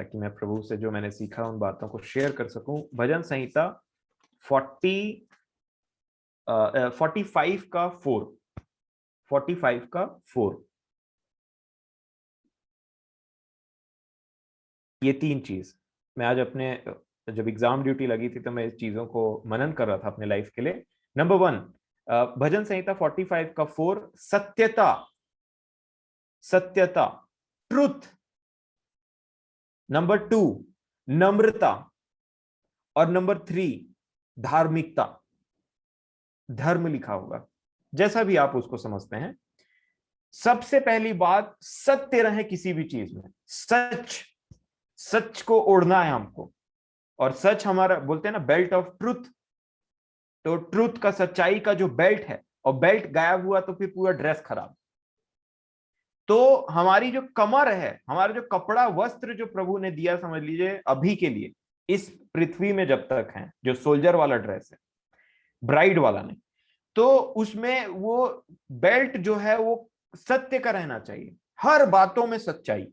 ताकि मैं प्रभु से जो मैंने सीखा उन बातों को शेयर कर सकूं। भजन संहिता 45 का 4, 45 का 4, ये 3 चीज मैं आज अपने जब एग्जाम ड्यूटी लगी थी तो मैं इस चीजों को मनन कर रहा था अपने लाइफ के लिए। नंबर 1, भजन संहिता 45 का 4, सत्यता, सत्यता, ट्रुथ। नंबर 2, नम्रता। और नंबर 3, धार्मिकता। धर्म लिखा होगा, जैसा भी आप उसको समझते हैं। सबसे पहली बात, सत्य रहे किसी भी चीज में। सच, सच को ओढ़ना है हमको। और सच हमारा, बोलते हैं ना, बेल्ट ऑफ ट्रुथ। तो ट्रुथ का, सच्चाई का जो बेल्ट है, और बेल्ट गायब हुआ तो फिर पूरा ड्रेस खराब। तो हमारी जो कमर है, हमारा जो कपड़ा वस्त्र जो प्रभु ने दिया, समझ लीजिए अभी के लिए, इस पृथ्वी में जब तक है, जो सोल्जर वाला ड्रेस है, ब्राइड वाला नहीं, तो उसमें वो बेल्ट जो है वो सत्य का रहना चाहिए। हर बातों में सच्चाई।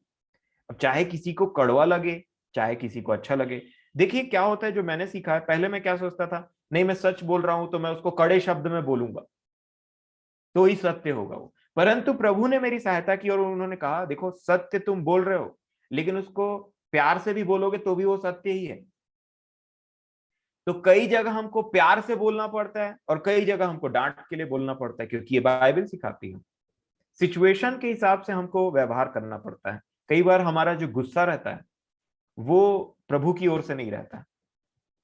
अब चाहे किसी को कड़वा लगे, चाहे किसी को अच्छा लगे। देखिए क्या होता है, जो मैंने सीखा है, पहले मैं क्या सोचता था, नहीं मैं सच बोल रहा हूं तो मैं उसको कड़े शब्द में बोलूंगा तो ही सत्य होगा वो। परंतु प्रभु ने मेरी सहायता की और उन्होंने कहा, देखो सत्य तुम बोल रहे हो, लेकिन उसको प्यार से भी बोलोगे तो भी वो सत्य ही है। तो कई जगह हमको प्यार से बोलना पड़ता है और कई जगह हमको डांट के लिए बोलना पड़ता है, क्योंकि ये बाइबल सिखाती है। सिचुएशन के हिसाब से हमको व्यवहार करना पड़ता है। कई बार हमारा जो गुस्सा रहता है वो प्रभु की ओर से नहीं रहता है।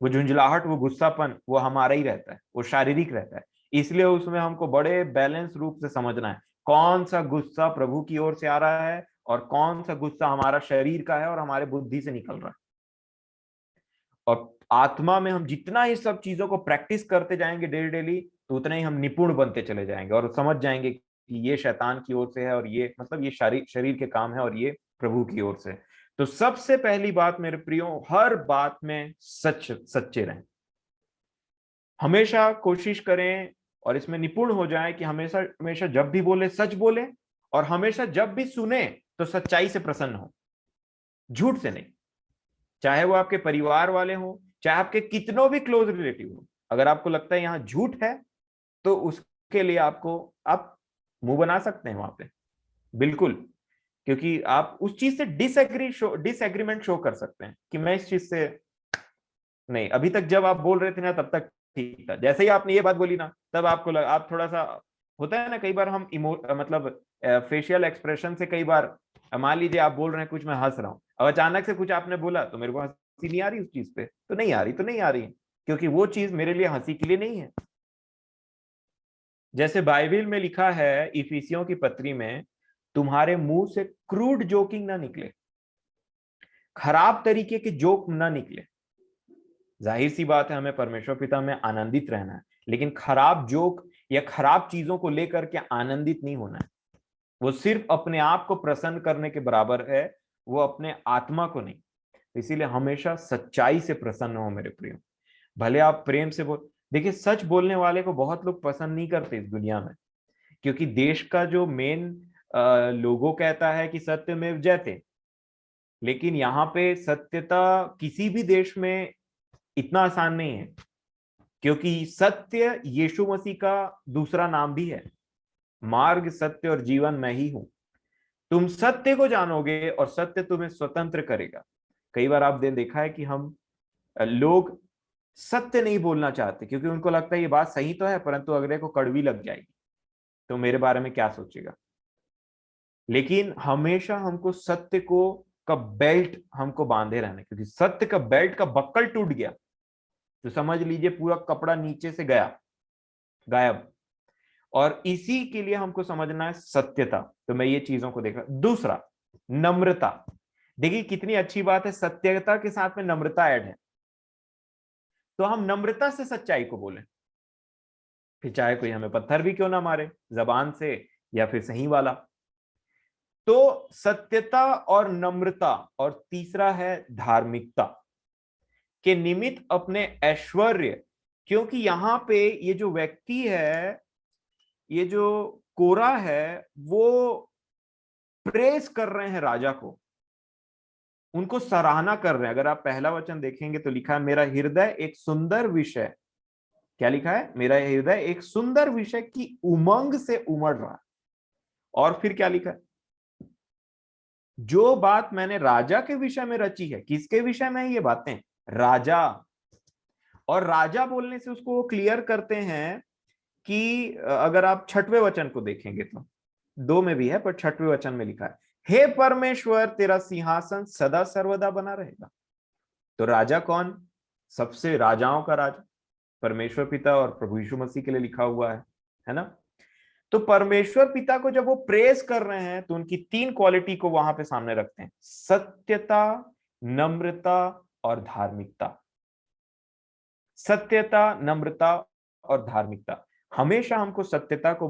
वो झुंझलाहट, वो गुस्सापन, वो हमारा ही रहता है, वो शारीरिक रहता है। इसलिए उसमें हमको बड़े बैलेंस रूप से समझना है, कौन सा गुस्सा प्रभु की ओर से आ रहा है और कौन सा गुस्सा हमारा शरीर का है और हमारे बुद्धि से निकल रहा है। और आत्मा में हम जितना ये सब चीजों को प्रैक्टिस करते जाएंगे डेली डेली, तो उतना ही हम निपुण बनते चले जाएंगे और समझ जाएंगे कि ये शैतान की ओर से है और ये, मतलब ये शरीर शरीर के काम है और ये प्रभु की ओर से। तो सबसे पहली बात मेरे प्रियो, हर बात में सच्चे रहें। हमेशा कोशिश करें और इसमें निपुण हो जाए कि हमेशा हमेशा जब भी बोले सच बोले, और हमेशा जब भी सुने तो सच्चाई से प्रसन्न हो, झूठ से नहीं। चाहे वो आपके परिवार वाले हो, चाहे आपके कितनों भी क्लोज रिलेटिव हो, अगर आपको लगता है यहाँ झूठ है तो उसके लिए आप मुंह बना सकते हैं वहां पे, बिल्कुल। क्योंकि आप उस चीज से डिसएग्रीमेंट शो कर सकते हैं कि मैं इस चीज से नहीं, अभी तक जब आप बोल रहे थे ना तब तक ठीक था, जैसे ही आपने ये बात बोली ना तब आपको आप थोड़ा सा, होता है ना कई बार हम मतलब फेशियल एक्सप्रेशन से, कई बार मान लीजिए आप बोल रहे हैं कुछ, मैं हंस रहा हूं, अब अचानक से कुछ आपने बोला तो मेरे को हंसी नहीं आ रही उस चीज पे, तो नहीं आ रही तो नहीं आ रही, क्योंकि वो चीज मेरे लिए हंसी के लिए नहीं है। जैसे बाइबल में लिखा है इफिसियों की पत्री में, तुम्हारे मुंह से क्रूड जोकिंग ना निकले, खराब तरीके के जोक ना निकले। जाहिर सी बात है हमें परमेश्वर पिता में आनंदित रहना है, लेकिन खराब जोक या खराब चीजों को लेकर के आनंदित नहीं होना है। वो सिर्फ अपने आप को प्रसन्न करने के बराबर है, वो अपने आत्मा को नहीं। इसीलिए हमेशा सच्चाई से प्रसन्न हो मेरे प्रियो। भले आप प्रेम से बोल, देखिए सच बोलने वाले को बहुत लोग पसंद नहीं करते इस दुनिया में, क्योंकि देश का जो मेन लोगो कहता है कि सत्यमेव जयते। लेकिन यहाँ पे सत्यता किसी भी देश में इतना आसान नहीं है, क्योंकि सत्य यीशु मसीह का दूसरा नाम भी है। मार्ग, सत्य और जीवन मैं ही हूं। तुम सत्य को जानोगे और सत्य तुम्हें स्वतंत्र करेगा। कई बार आप देखा है कि हम लोग सत्य नहीं बोलना चाहते, क्योंकि उनको लगता है ये बात सही तो है परंतु अगले को कड़वी लग जाएगी, तो मेरे बारे में क्या सोचेगा। लेकिन हमेशा हमको सत्य को का बेल्ट हमको बांधे रहना, क्योंकि सत्य का बेल्ट का बक्कल टूट गया तो समझ लीजिए पूरा कपड़ा नीचे से गया, गायब। और इसी के लिए हमको समझना है सत्यता। तो मैं ये चीजों को देखा। दूसरा, नम्रता। देखिए कितनी अच्छी बात है, सत्यता के साथ में नम्रता ऐड है। तो हम नम्रता से सच्चाई को बोलें, फिर चाहे कोई हमें पत्थर भी क्यों ना मारे, जबान से या फिर सही वाला। तो सत्यता और नम्रता, और तीसरा है धार्मिकता के निमित्त अपने ऐश्वर्य। क्योंकि यहां पे ये जो व्यक्ति है, ये जो कोरा है, वो प्रेस कर रहे हैं राजा को। उनको सराहना कर रहे हैं। अगर आप पहला वचन देखेंगे तो लिखा है मेरा हृदय एक सुंदर विषय, क्या लिखा है, मेरा हृदय एक सुंदर विषय की उमंग से उमड़ रहा है। और फिर क्या लिखा है, जो बात मैंने राजा के विषय में रची है, किसके विषय में है ये बातें, राजा। और राजा बोलने से उसको वो क्लियर करते हैं कि अगर आप छठवें वचन को देखेंगे तो, दो में भी है पर छठवें वचन में लिखा है, हे परमेश्वर तेरा सिंहासन सदा सर्वदा बना रहेगा। तो राजा कौन, सबसे राजाओं का राजा परमेश्वर पिता और प्रभु यीशु मसीह के लिए लिखा हुआ है ना। तो परमेश्वर पिता को जब वो प्रेस कर रहे हैं तो उनकी तीन क्वालिटी को वहां पे सामने रखते हैं, सत्यता, नम्रता और धार्मिकता। सत्यता, नम्रता और धार्मिकता। हमेशा हमको सत्यता को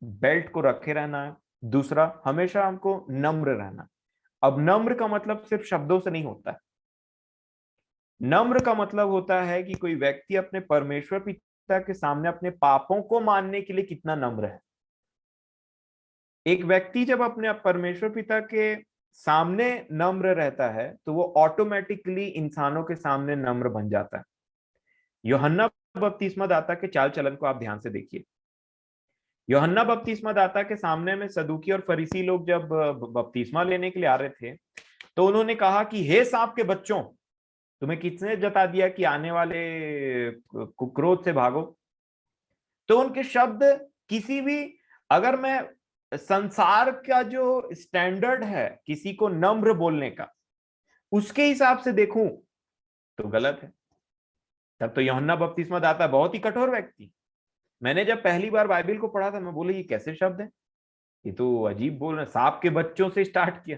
बेल्ट को रखे रहना है। दूसरा, हमेशा हमको नम्र रहना। अब नम्र का मतलब सिर्फ शब्दों से नहीं होता है। नम्र का मतलब होता है कि कोई व्यक्ति अपने परमेश्वर पिता के सामने अपने पापों को मानने के लिए कितना नम्र है। एक व्यक्ति जब अपने परमेश्वर पिता के सामने नम्र रहता है तो वो ऑटोमेटिकली इंसानों के सामने नम्र बन जाता है। यूहन्ना बपतिस्मा दाता के चाल चलन को आप ध्यान से देखिए। यूहन्ना बपतिस्मा दाता के सामने में सदूकी और फरीसी लोग जब बपतिस्मा लेने के लिए आ रहे थे तो उन्होंने कहा कि हे सांप के बच्चों, तुम्हें किसने जता दिया कि आने वाले क्रोध से भागो। तो उनके शब्द किसी भी, अगर मैं संसार का जो स्टैंडर्ड है किसी को नम्र बोलने का उसके हिसाब से देखूं तो गलत है। तब तो यूहन्ना बपतिस्मा दाता बहुत ही कठोर व्यक्ति। मैंने जब पहली बार बाइबल को पढ़ा था मैं बोले ये कैसे शब्द है, ये तो अजीब बोल रहे। सांप के बच्चों से स्टार्ट किया,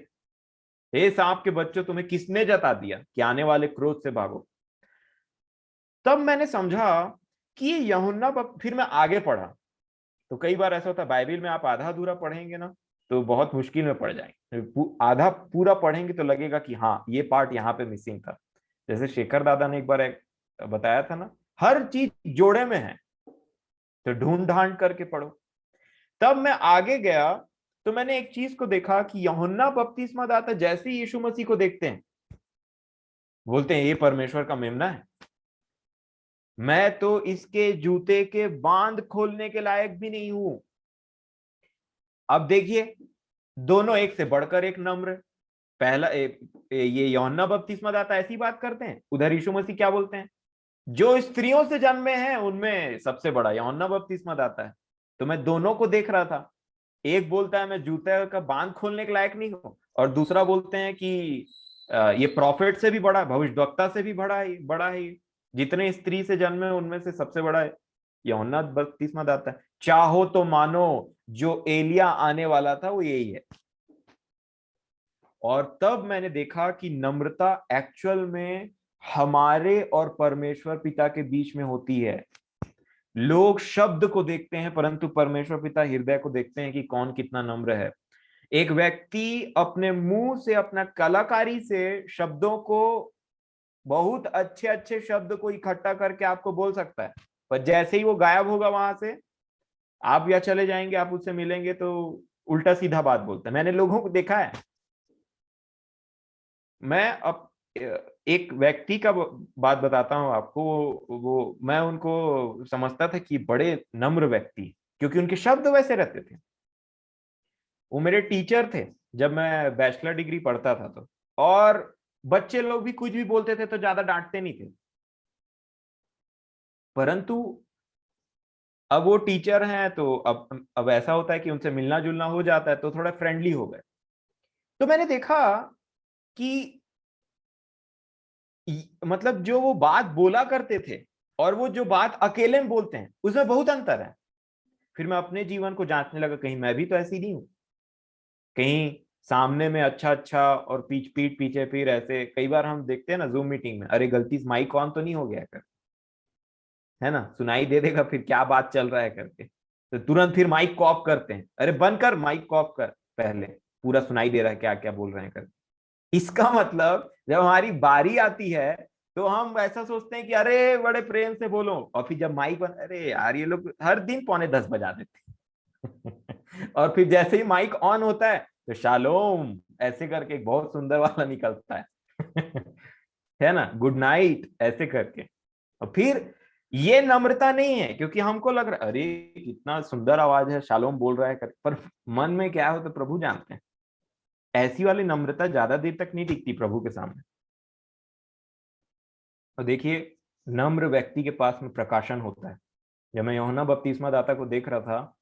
हे सांप के बच्चों तुम्हें किसने जता दिया कि आने वाले क्रोध से भागो। तब मैंने समझा कि ये यूहन्ना, फिर मैं आगे पढ़ा। तो कई बार ऐसा होता है बाइबल में आप आधा अधूरा पढ़ेंगे ना तो बहुत मुश्किल में पड़ जाएंगे, आधा पूरा पढ़ेंगे तो लगेगा कि हाँ ये पार्ट यहाँ पे मिसिंग था। जैसे शेखर दादा ने एक बार बताया था ना, हर चीज जोड़े में है तो ढूंढ ढांड करके पढ़ो। तब मैं आगे गया तो मैंने एक चीज को देखा कि यूहन्ना बपतिस्मा दाता जैसे ही यीशु मसीह को देखते हैं बोलते हैं ये परमेश्वर का मेमना है, मैं तो इसके जूते के बांध खोलने के लायक भी नहीं हूं। अब देखिए दोनों एक से बढ़कर एक नम्र। पहला ये यूहन्ना बपतिस्मा दाता ऐसी बात करते हैं, उधर यीशु मसीह क्या बोलते हैं, जो स्त्रियों से जन्मे हैं उनमें सबसे बड़ा यूहन्ना बपतिस्मा दाता है। तो मैं दोनों को देख रहा था, एक बोलता है मैं जूते का बांध खोलने के लायक नहीं हूं और दूसरा बोलते हैं कि ये प्रॉफिट से भी बड़ा, भविष्यद्वक्ता से भी बड़ा है। जितने स्त्री से जन्मे उनमें से सबसे बड़ा है यूहन्ना बपतिस्मा दाता है। चाहो तो मानो जो एलिया आने वाला था वो यही है। और तब मैंने देखा कि नम्रता एक्चुअल में हमारे और परमेश्वर पिता के बीच में होती है। लोग शब्द को देखते हैं परंतु परमेश्वर पिता हृदय को देखते हैं कि कौन कितना नम्र है। एक व्यक्ति अपने मुंह से, अपना कलाकारी से शब्दों को, बहुत अच्छे अच्छे शब्द को इकट्ठा करके आपको बोल सकता है, पर जैसे ही वो गायब होगा वहां से, आप या चले जाएंगे, आप उससे मिलेंगे तो उल्टा सीधा बात बोलता है। मैंने लोगों को देखा है। मैं अब एक व्यक्ति का बात बताता हूं आपको, वो मैं उनको समझता था कि बड़े नम्र व्यक्ति, क्योंकि उनके शब्द वैसे रहते थे। वो मेरे टीचर थे जब मैं बैचलर डिग्री पढ़ता था तो, और बच्चे लोग भी कुछ भी बोलते थे तो ज्यादा डांटते नहीं थे। परंतु अब वो टीचर हैं तो अब ऐसा होता है कि उनसे मिलना जुलना हो जाता है तो थोड़ा फ्रेंडली हो गए। तो मैंने देखा कि मतलब जो वो बात बोला करते थे और वो जो बात अकेले में बोलते हैं उसमें बहुत अंतर है। फिर मैं अपने जीवन को जांचने लगा, कहीं मैं भी तो ऐसी नहीं हूं। कहीं सामने में अच्छा अच्छा और पीठ पीछे फिर ऐसे, कई बार हम देखते हैं ना जूम मीटिंग में, अरे गलती से माइक ऑन तो नहीं हो गया कर, है ना, सुनाई दे देगा फिर क्या बात चल रहा है करके, तो तुरंत फिर माइक को ऑफ करते हैं, अरे बंद कर, माइक को ऑफ कर, पहले पूरा सुनाई दे रहा है क्या क्या बोल रहे हैं करके। इसका मतलब जब हमारी बारी आती है तो हम ऐसा सोचते हैं कि अरे बड़े प्रेम से बोलो, और फिर जब माइक बंद, अरे यार ये लोग हर दिन 9:45 बजा देते हैं। और फिर जैसे ही माइक ऑन होता है तो शालोम ऐसे करके एक बहुत सुंदर वाला निकलता है। है ना, गुड नाइट ऐसे करके। और फिर ये नम्रता नहीं है, क्योंकि हमको लग रहा अरे कितना सुंदर आवाज है, शालोम बोल रहा है पर मन में क्या हो तो प्रभु जानते हैं। ऐसी वाली नम्रता ज्यादा देर तक नहीं टिकती प्रभु के सामने। और देखिए, नम्र व्यक्ति के पास में प्रकाशन होता है। जब मैं यूहन्ना बपतिस्मा दाता को देख रहा था,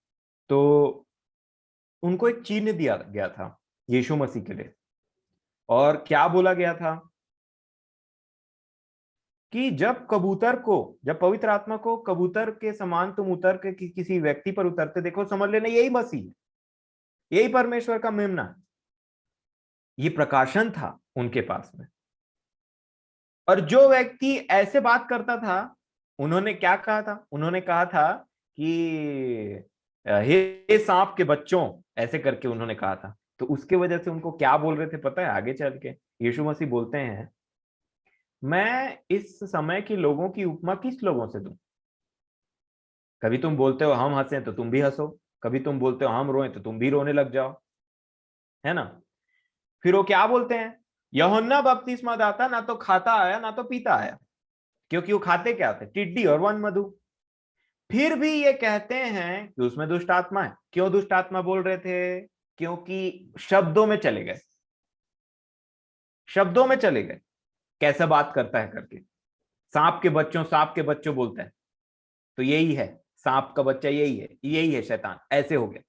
तो उनको एक चिन्ह दिया गया था यीशु मसीह के लिए। और क्या बोला गया था कि जब पवित्र आत्मा को कबूतर के समान तुम उतर के किसी व्यक्ति पर उतरते देखो, समझ लेना यही मसीह है, यही परमेश्वर का मेमना है। ये प्रकाशन था उनके पास में। और जो व्यक्ति ऐसे बात करता था, उन्होंने क्या कहा था? उन्होंने कहा था कि हे सांप के बच्चों, ऐसे करके उन्होंने कहा था। तो उसके वजह से उनको क्या बोल रहे थे पता है? आगे चल के यीशु मसीह बोलते हैं, मैं इस समय के लोगों की उपमा किस लोगों से दूं? कभी तुम बोलते हो हम हंसे तो तुम भी हंसो, कभी तुम बोलते हो हम रोए तो तुम भी रोने लग जाओ, है ना? फिर वो क्या बोलते हैं, यूहन्ना बपतिस्मा दाता ना तो खाता आया ना तो पीता आया, क्योंकि वो खाते क्या थे? टिड्डी और वन मधु। फिर भी ये कहते हैं कि उसमें दुष्ट आत्मा है। क्यों दुष्ट आत्मा बोल रहे थे? क्योंकि शब्दों में चले गए, शब्दों में चले गए, कैसे बात करता है करके। सांप के बच्चों बोलते हैं, तो यही है, सांप का बच्चा यही है, यही है शैतान, ऐसे हो गया।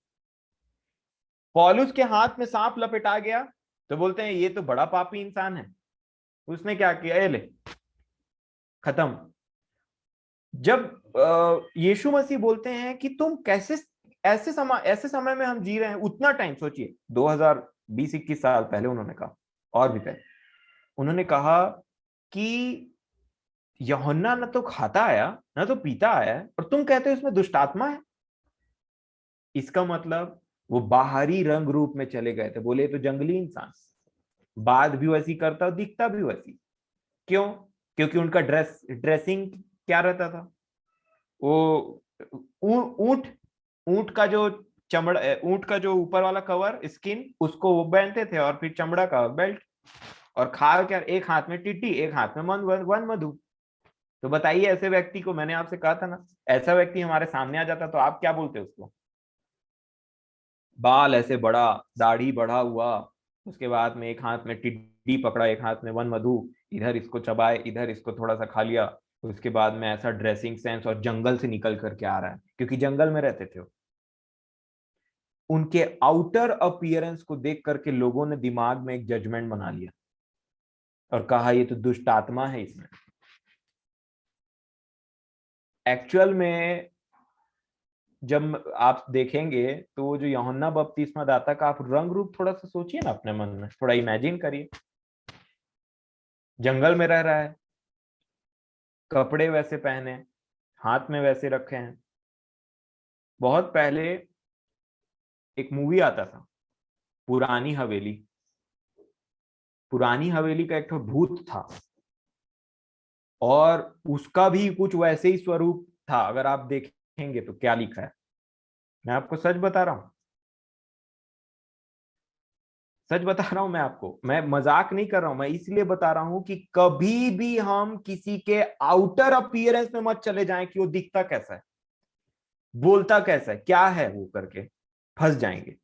पौलुस के हाथ में सांप लपेटा गया तो बोलते हैं ये तो बड़ा पापी इंसान है, उसने क्या किया, ये ले खत्म। जब यीशु मसीह बोलते हैं कि तुम कैसे ऐसे समय में हम जी रहे हैं, उतना टाइम सोचिए, 2020-21 साल पहले उन्होंने कहा, और भी पहले उन्होंने कहा कि यूहन्ना न तो खाता आया ना तो पीता आया और तुम कहते हो इसमें दुष्ट आत्मा है। इसका मतलब वो बाहरी रंग रूप में चले गए थे, बोले तो जंगली इंसान, बात भी वैसी करता और दिखता भी वैसी। क्यों? क्योंकि उनका ड्रेसिंग क्या रहता था? वो ऊंट ऊंट का जो चमड़ा, ऊंट का जो ऊपर वाला कवर स्किन, उसको वो पहनते थे, और फिर चमड़ा का बेल्ट, और खा क्या, एक हाथ में टिड्डी एक हाथ में वन मधु। तो बताइए, ऐसे व्यक्ति को, मैंने आपसे कहा था ना, ऐसा व्यक्ति हमारे सामने आ जाता तो आप क्या बोलते उसको? बाल ऐसे बड़ा, दाढ़ी बढ़ा हुआ, उसके बाद में एक हाथ में टिड्डी पकड़ा, एक हाथ में वन मधु, इधर इसको चबाए इधर इसको थोड़ा सा खा लिया। उसके बाद में ऐसा ड्रेसिंग सेंस, और जंगल से निकल करके आ रहा है, क्योंकि जंगल में रहते थे वो। उनके आउटर अपीयरेंस को देख करके लोगों ने दिमाग में एक जजमेंट बना लिया और कहा ये तो दुष्ट आत्मा है इसमें। एक्चुअल में जब आप देखेंगे तो वो जो यूहन्ना बपतिस्मा दाता का आप रंग रूप थोड़ा सा सोचिए ना, अपने मन में थोड़ा इमेजिन करिए। जंगल में रह रहा है, कपड़े वैसे पहने, हाथ में वैसे रखे हैं। बहुत पहले एक मूवी आता था, पुरानी हवेली। पुरानी हवेली का एक तो भूत था, और उसका भी कुछ वैसे ही स्वरूप था। अगर आप देखेंगे तो क्या लिखा है, मैं आपको सच बता रहा हूं, सच बता रहा हूं मैं आपको, मैं मजाक नहीं कर रहा हूं। मैं इसलिए बता रहा हूं कि कभी भी हम किसी के आउटर अपीयरेंस में मत चले जाएं कि वो दिखता कैसा है, बोलता कैसा है, क्या है वो करके फंस जाएंगे।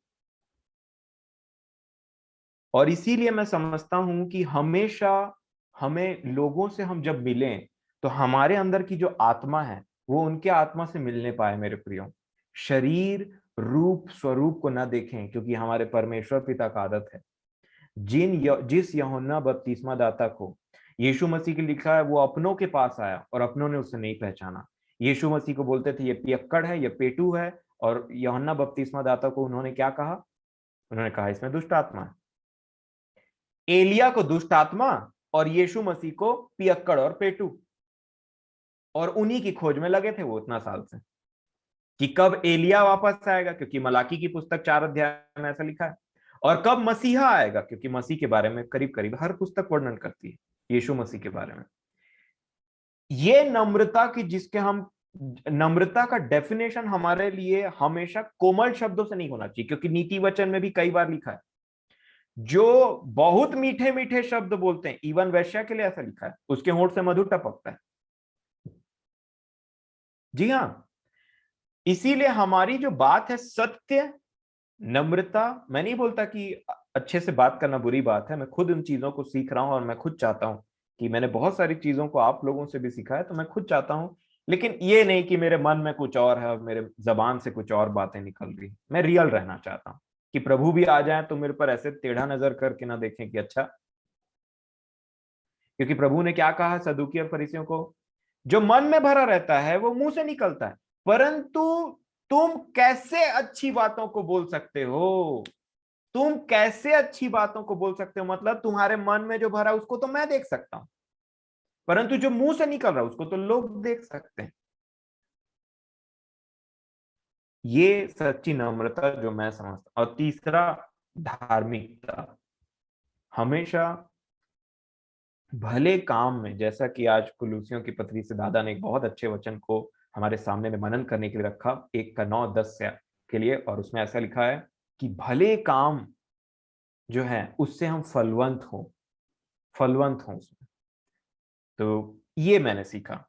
और इसीलिए मैं समझता हूं कि हमेशा हमें लोगों से हम जब मिलें तो हमारे अंदर की जो आत्मा है वो उनके आत्मा से मिलने पाए मेरे प्रियो। शरीर रूप स्वरूप को ना देखें, क्योंकि हमारे परमेश्वर पिता का आदत है। जिस यूहन्ना बपतिस्मा दाता को यीशु मसीह की लिखा है वो अपनों के पास आया और अपनों ने उसे नहीं पहचाना। यीशु मसीह को बोलते थे ये पियक्कड़ है, ये पेटू है। और यूहन्ना बपतिस्मा दाता को उन्होंने क्या कहा? उन्होंने कहा इसमें दुष्ट आत्मा है। एलिया को दुष्ट आत्मा और यीशु मसीह को पियक्कड़ और पेटू, और उन्हीं की खोज में लगे थे वो इतना साल से कि कब एलिया वापस आएगा, क्योंकि मलाकी की पुस्तक 4 अध्याय में ऐसा लिखा है। और कब मसीहा आएगा, क्योंकि मसीह के बारे में करीब करीब हर पुस्तक वर्णन करती है यीशु मसीह के बारे में। ये नम्रता की जिसके हम नम्रता का डेफिनेशन हमारे लिए हमेशा कोमल शब्दों से नहीं होना चाहिए, क्योंकि नीति वचन में भी कई बार लिखा है जो बहुत मीठे मीठे शब्द बोलते हैं, इवन वैश्या के लिए ऐसा लिखा है, उसके होंठ से मधु टपकता है। जी हाँ, इसीलिए हमारी जो बात है सत्य, नम्रता, मैं नहीं बोलता कि अच्छे से बात करना बुरी बात है, मैं खुद उन चीजों को सीख रहा हूं और मैं खुद चाहता हूं कि मैंने बहुत सारी चीजों को आप लोगों से भी सीखा है, तो मैं खुद चाहता हूं, लेकिन ये नहीं कि मेरे मन में कुछ और है और मेरे जबान से कुछ और बातें निकल रही। मैं रियल रहना चाहता हूं कि प्रभु भी आ जाए तो मेरे पर ऐसे टेढ़ा नजर करके ना देखें कि अच्छा, क्योंकि प्रभु ने क्या कहा सदूकी और फरीसियों को, जो मन में भरा रहता है वो मुंह से निकलता है, परंतु तुम कैसे अच्छी बातों को बोल सकते हो, तुम कैसे अच्छी बातों को बोल सकते हो, मतलब तुम्हारे मन में जो भरा उसको तो मैं देख सकता हूं, परंतु जो मुंह से निकल रहा है उसको तो लोग देख सकते हैं। ये सच्ची नम्रता जो मैं समझता हूं। और तीसरा, धार्मिकता। हमेशा भले काम में, जैसा कि आज कुलूसियों की पत्री से दादा ने एक बहुत अच्छे वचन को हमारे सामने में मनन करने के लिए रखा, 1:9-10 के लिए, और उसमें ऐसा लिखा है कि भले काम जो है उससे हम फलवंत हो, फलवंत हो उसमें। तो ये मैंने सीखा